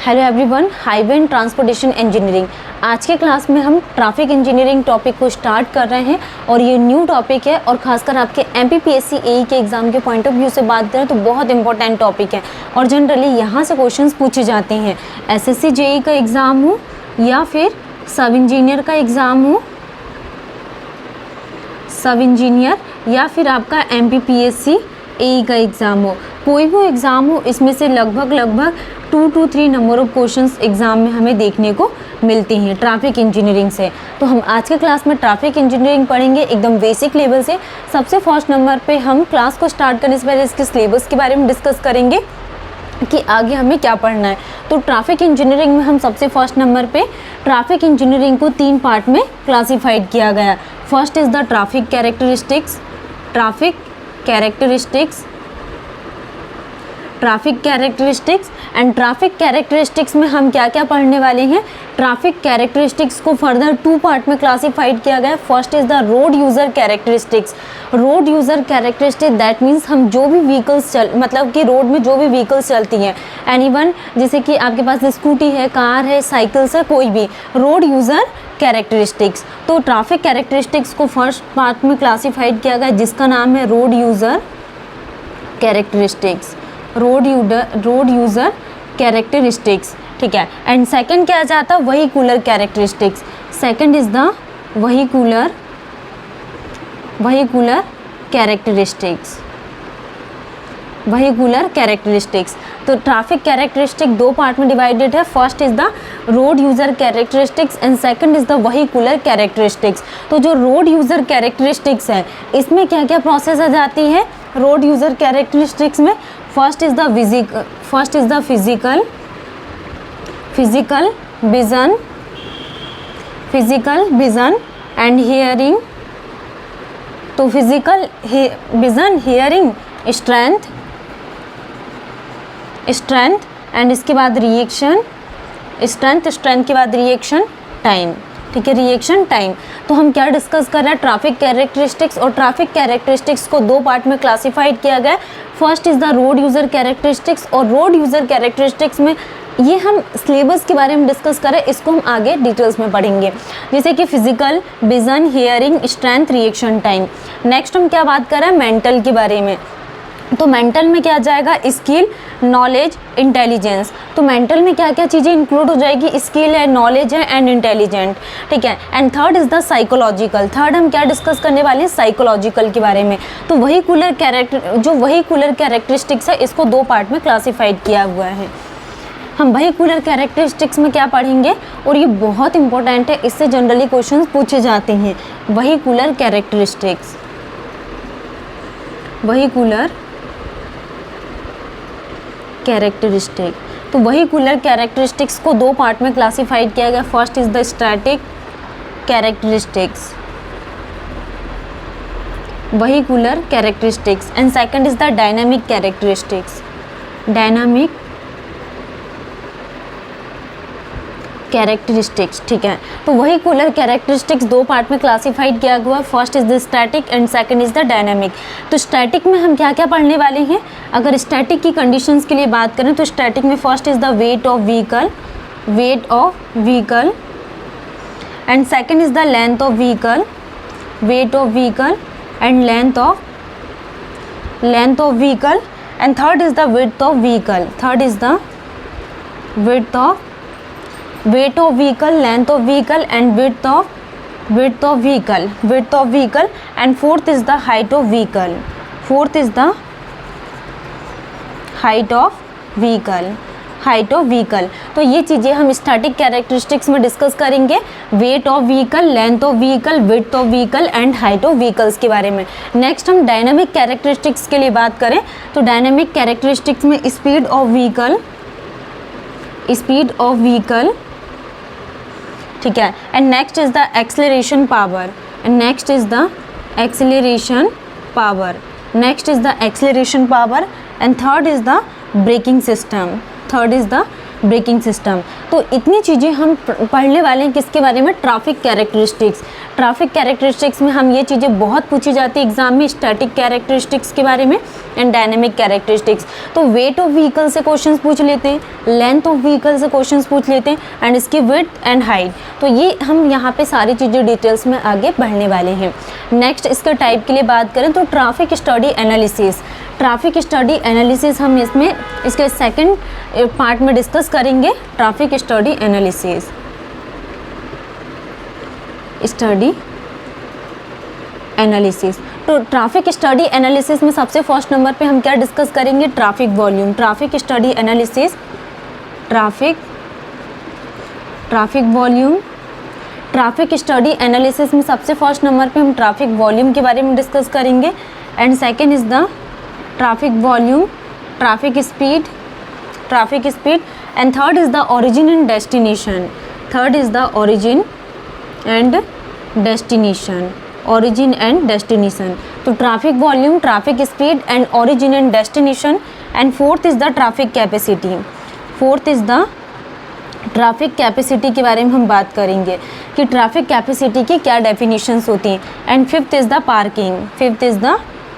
Hello everyone, highway and transportation engineering. आज के class में हम ट्रैफिक इंजीनियरिंग टॉपिक को स्टार्ट कर रहे हैं और ये न्यू टॉपिक है और खासकर आपके एमपीपीएससी एई के एग्ज़ाम के पॉइंट ऑफ व्यू से बात करें तो बहुत इंपॉर्टेंट टॉपिक है और जनरली यहाँ से क्वेश्चंस पूछे जाते हैं। एसएससी जेई का एग्ज़ाम हो या फिर सब इंजीनियर का एग्ज़ाम हो, सब इंजीनियर या फिर आपका एमपीपीएससी एई का एग्ज़ाम हो, कोई भी एग्ज़ाम हो, इसमें से लगभग 2 to 3 number of questions exam में हमें देखने को मिलती हैं ट्रैफिक इंजीनियरिंग से। तो हम आज के क्लास में ट्रैफिक इंजीनियरिंग पढ़ेंगे एकदम बेसिक लेवल से। सबसे फर्स्ट नंबर पे हम क्लास को स्टार्ट करने से पहले इसके सिलेबस के बारे में डिस्कस करेंगे कि आगे हमें क्या पढ़ना है। तो ट्रैफिक इंजीनियरिंग में हम सबसे फर्स्ट नंबर पे ट्रैफिक इंजीनियरिंग को 3 पार्ट में क्लासीफाइड किया गया। First is the traffic characteristics, traffic characteristics में हम क्या क्या पढ़ने वाले हैं। ट्रैफिक कैरेक्टरिस्टिक्स को फर्दर 2 पार्ट में क्लासिफाइड किया गया। First is the road user characteristics. Road user characteristic that means हम जो भी व्हीकल्स मतलब कि रोड में जो भी व्हीकल्स चलती हैं, एनीवन, जैसे कि आपके पास स्कूटी है, कार है, साइकिल्स है, कोई भी रोड यूज़र कैरेक्टरिस्टिक्स। तो ट्रैफिक कैरेक्टरिस्टिक्स को फर्स्ट पार्ट में क्लासिफाइड किया गया जिसका नाम है road user characteristics, road user characteristics, ठीक है। एंड सेकंड क्या जाता है, vehicular characteristics. Second is the vehicular characteristics. तो ट्रैफिक कैरेक्टरिस्टिक 2 पार्ट में डिवाइडेड है। First is the road user characteristics and second is the vehicular characteristics. तो जो रोड यूज़र कैरेक्टरिस्टिक्स है इसमें क्या क्या प्रोसेस आ जाती है रोड यूज़र कैरेक्टरिस्टिक्स में। First is the physical vision and hearing. तो physical vision, hearing, strength and इसके बाद रिएक्शन, स्ट्रेंथ के बाद रिएक्शन टाइम, ठीक है, रिएक्शन टाइम। तो हम क्या डिस्कस कर रहे हैं, ट्रैफिक कैरेक्टरिस्टिक्स। और ट्रैफिक कैरेक्टरिस्टिक्स को 2 पार्ट में क्लासिफाइड किया गया। First is the road user characteristics और रोड यूज़र कैरेक्टरिस्टिक्स में ये हम सिलेबस के बारे में डिस्कस करें, इसको हम आगे डिटेल्स में पढ़ेंगे, जैसे कि physical vision, hearing, strength, reaction time. Next हम क्या बात कर रहे हैं, मेंटल के बारे में। तो मेंटल में क्या जाएगा, स्किल, नॉलेज, इंटेलिजेंस। तो मेंटल में क्या क्या चीज़ें इंक्लूड हो जाएगी, स्किल है, नॉलेज है एंड इंटेलिजेंट, ठीक है। And third is the psychological. Third हम क्या डिस्कस करने वाले हैं, साइकोलॉजिकल के बारे में। तो वेहिकुलर कैरेक्टरिस्टिक्स है इसको 2 पार्ट में क्लासीफाइड किया हुआ है। हम वेहिकुलर कैरेक्टरिस्टिक्स में क्या पढ़ेंगे और ये बहुत इंपॉर्टेंट है, इससे जनरली क्वेश्चंस पूछे जाते हैं। वेहिकुलर कैरेक्टरिस्टिक्स तो वेहिकुलर कैरेक्टरिस्टिक्स को 2 पार्ट में क्लासिफाइड किया गया। First is the static characteristics, vehicular characteristics and second is the dynamic characteristics, ठीक है। तो वेहिकुलर कैरेक्टरिस्टिक्स 2 पार्ट में क्लासिफाइड किया हुआ है। First is the static and second is the dynamic. तो स्टैटिक में हम क्या क्या पढ़ने वाले हैं, अगर स्टैटिक की कंडीशंस के लिए बात करें तो स्टैटिक में first is the weight of vehicle and second is the length of vehicle and length of vehicle and third is the width of vehicle, weight of vehicle, length of vehicle and width of vehicle and fourth is the height of vehicle, height of vehicle। तो ये चीज़ें हम static characteristics में discuss करेंगे, weight of vehicle, length of vehicle, width of vehicle and height of vehicles के बारे में। Next हम डायनामिक कैरेक्टरिस्टिक्स के लिए बात करें तो डायनामिक कैरेक्टरिस्टिक्स में स्पीड ऑफ व्हीकल, ठीक है। And next is the acceleration power and third is the braking braking system. तो इतनी चीज़ें हम पढ़ने वाले हैं किसके बारे में, ट्रैफिक कैरेक्टरिस्टिक्स। ट्रैफिक कैरेक्टरिस्टिक्स में हम ये चीज़ें बहुत पूछी जाती है एग्जाम में, स्टैटिक कैरेक्टरिस्टिक्स के बारे में एंड डायनेमिक कैरेक्टरिस्टिक्स। तो वेट ऑफ व्हीकल से क्वेश्चंस पूछ लेते हैं, लेंथ ऑफ व्हीकल से क्वेश्चंस पूछ लेते हैं एंड इसकी विड्थ एंड हाइट। तो ये हम यहाँ पे सारी चीज़ें डिटेल्स में आगे बढ़ने वाले हैं। नेक्स्ट इसके टाइप के लिए बात करें तो traffic study analysis. Traffic study analysis हम इसमें इसके सेकंड पार्ट में डिस्कस करेंगे। Traffic study analysis, study analysis. तो ट्रैफिक स्टडी एनालिसिस में सबसे फर्स्ट नंबर पे हम क्या डिस्कस करेंगे, traffic volume. Traffic study analysis, traffic volume. Traffic study analysis में सबसे फर्स्ट नंबर पे हम ट्रैफिक वॉल्यूम के बारे में डिस्कस करेंगे and second is the traffic volume, traffic speed and third is the origin and destination. Third is the origin and destination, origin and destination. तो traffic volume, traffic speed and origin and destination and fourth is the traffic capacity. Fourth is the traffic capacity के बारे में हम बात करेंगे कि traffic capacity की क्या डेफिनेशंस होती हैं and fifth is the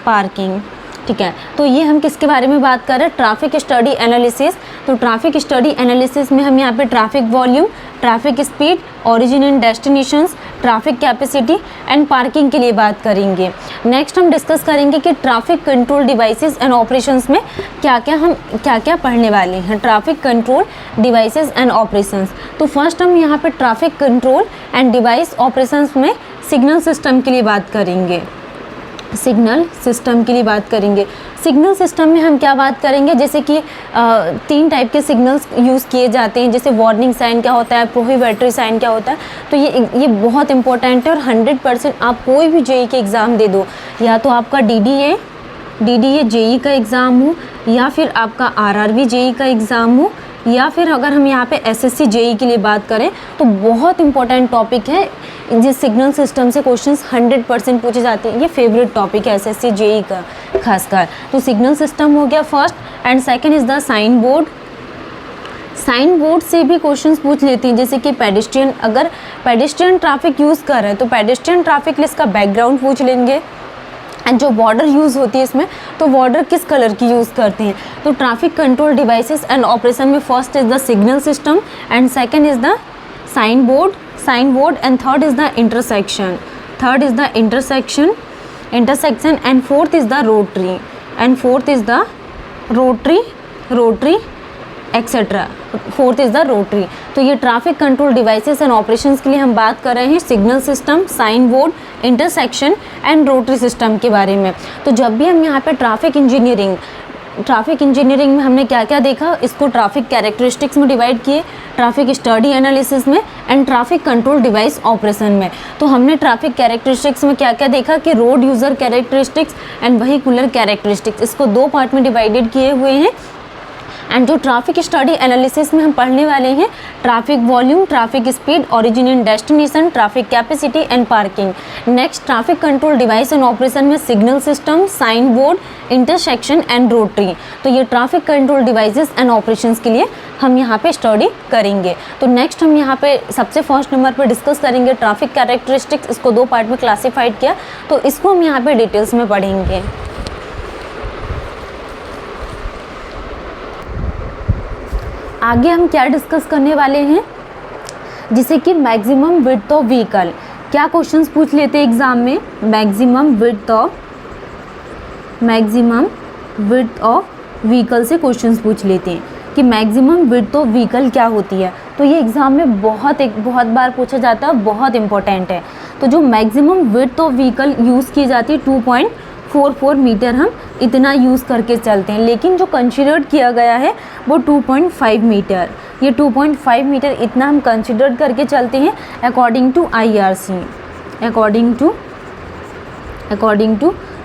parking. ठीक है, तो ये हम किसके बारे में बात कर रहे हैं, ट्रैफिक स्टडी एनालिसिस। तो ट्रैफिक स्टडी एनालिसिस में हम यहाँ पे traffic volume, traffic speed, origin and destinations, traffic capacity and parking के लिए बात करेंगे। नेक्स्ट हम डिस्कस करेंगे कि traffic control devices and operations में क्या क्या पढ़ने वाले हैं, traffic control devices and operations. तो फर्स्ट हम यहाँ पे traffic control and device operations में सिग्नल सिस्टम के लिए बात करेंगे। सिग्नल सिस्टम में हम क्या बात करेंगे, जैसे कि 3 टाइप के सिग्नल्स यूज़ किए जाते हैं, जैसे वार्निंग साइन क्या होता है, प्रोहिबिटरी साइन क्या होता है। तो ये बहुत इंपॉर्टेंट है और 100% आप कोई भी जेई के एग्ज़ाम दे दो, या तो आपका डीडीए जेई का एग्ज़ाम हो या फिर आपका आरआरबी जेई का एग्ज़ाम हो या फिर अगर हम यहाँ पे एसएससी जेई के लिए बात करें तो बहुत इंपॉर्टेंट टॉपिक है। जिस सिग्नल सिस्टम से क्वेश्चंस 100% पूछे जाते हैं, ये फेवरेट टॉपिक है एसएससी जेई का खासकर। तो सिग्नल सिस्टम हो गया first and second is the sign board. Sign board से भी क्वेश्चंस पूछ लेती हैं, जैसे कि पेडेस्ट्रियन, अगर पेडेस्ट्रियन ट्रैफिक यूज़ कर रहे हैं तो पेडेस्ट्रियन ट्रैफिक लिस्ट का बैकग्राउंड पूछ लेंगे एंड जो बॉर्डर यूज़ होती है इसमें, तो बॉर्डर किस कलर की यूज़ करते हैं। तो traffic control devices and operation में first is the signal system and second is the sign board and third is the intersection and fourth is the rotary etcetera. Fourth is the rotary. तो ये traffic control devices and operations के लिए हम बात कर रहे हैं signal system, sign board, intersection and rotary system के बारे में। तो जब भी हम यहाँ पे ट्रैफिक इंजीनियरिंग में हमने क्या क्या देखा, इसको ट्रैफिक कैरेक्टरिस्टिक्स में डिवाइड किए, ट्रैफिक स्टडी एनालिसिस में and traffic control device operation में। तो हमने ट्रैफिक कैरेक्टरिस्टिक्स में क्या क्या देखा कि road user characteristics and vehicular characteristics, इसको 2 पार्ट में डिवाइडेड किए हुए हैं। एंड जो ट्रैफिक स्टडी एनालिसिस में हम पढ़ने वाले हैं traffic volume, traffic speed, origin and destination, traffic capacity and parking. Next traffic control device and operation में signal system, sign board, intersection and rotary. तो ये traffic control devices and operations के लिए हम यहाँ पे स्टडी करेंगे। तो नेक्स्ट हम यहाँ पे सबसे फर्स्ट नंबर पे डिस्कस करेंगे ट्रैफिक कैरेक्टरिस्टिक्स, इसको 2 पार्ट में क्लासीफाइड किया, तो इसको हम यहाँ पे डिटेल्स में पढ़ेंगे। आगे हम क्या डिस्कस करने वाले हैं, जिसे कि मैक्सिमम विड्थ ऑफ व्हीकल। क्या क्वेश्चंस पूछ लेते हैं एग्जाम में, मैक्सिमम विड्थ ऑफ व्हीकल से क्वेश्चंस पूछ लेते हैं कि मैक्सिमम विड्थ ऑफ व्हीकल क्या होती है। तो ये एग्जाम में बहुत बार पूछा जाता है, बहुत इंपॉर्टेंट है। तो जो maximum width of vehicle use की जाती है 2.44 मीटर, हम इतना यूज़ करके चलते हैं, लेकिन जो कंसिडर्ड किया गया है वो 2.5 मीटर। ये 2.5 मीटर इतना हम कंसिडर करके चलते हैं अकॉर्डिंग टू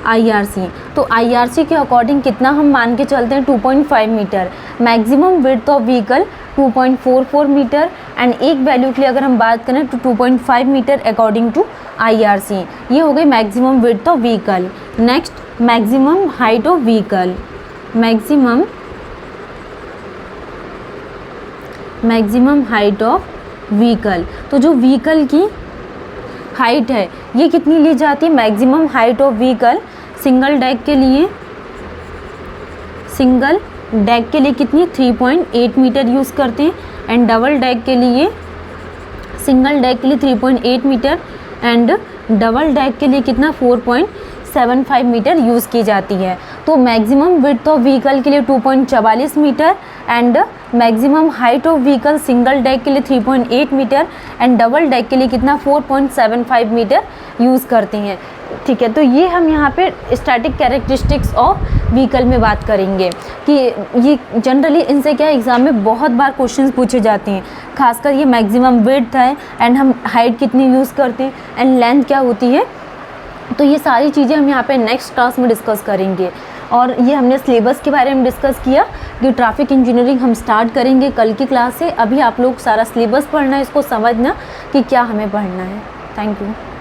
IRC। तो IRC के अकॉर्डिंग कितना हम मान के चलते हैं 2.5 metre. Maximum width of vehicle 2.44 metre and एक वैल्यू के लिए अगर हम बात करें तो 2.5 मीटर अकॉर्डिंग टू IRC। ये हो गई maximum width of vehicle. Next maximum height of vehicle, maximum maximum height of vehicle. तो जो व्हीकल की हाइट है ये कितनी ली जाती है, maximum height of vehicle single deck के लिए, सिंगल डेक के लिए कितनी 3.8 मीटर यूज़ करते हैं, एंड डबल डेक के लिए, सिंगल डेक के लिए 3.8 मीटर एंड डबल डेक के लिए कितना 4.75 मीटर यूज़ की जाती है। तो मैक्सिमम विड्थ ऑफ व्हीकल के लिए 2.44 metre and maximum height of vehicle single deck के लिए 3.8 मीटर एंड डबल डेक के लिए कितना 4.75 मीटर यूज़ करते हैं। ठीक है, तो ये हम यहाँ पे स्टैटिक कैरेक्टरिस्टिक्स ऑफ व्हीकल में बात करेंगे कि ये जनरली इनसे क्या एग्ज़ाम में बहुत बार क्वेश्चंस पूछे जाते हैं, खासकर ये मैक्सिमम विड्थ है एंड हम हाइट कितनी यूज़ करते हैं एंड लेंथ क्या होती है। तो ये सारी चीज़ें हम यहाँ पे नेक्स्ट क्लास में डिस्कस करेंगे। और ये हमने सिलेबस के बारे में डिस्कस किया कि ट्रैफिक इंजीनियरिंग हम स्टार्ट करेंगे कल की क्लास से। अभी आप लोग सारा सिलेबस पढ़ना है, इसको समझना कि क्या हमें पढ़ना है। Thank you.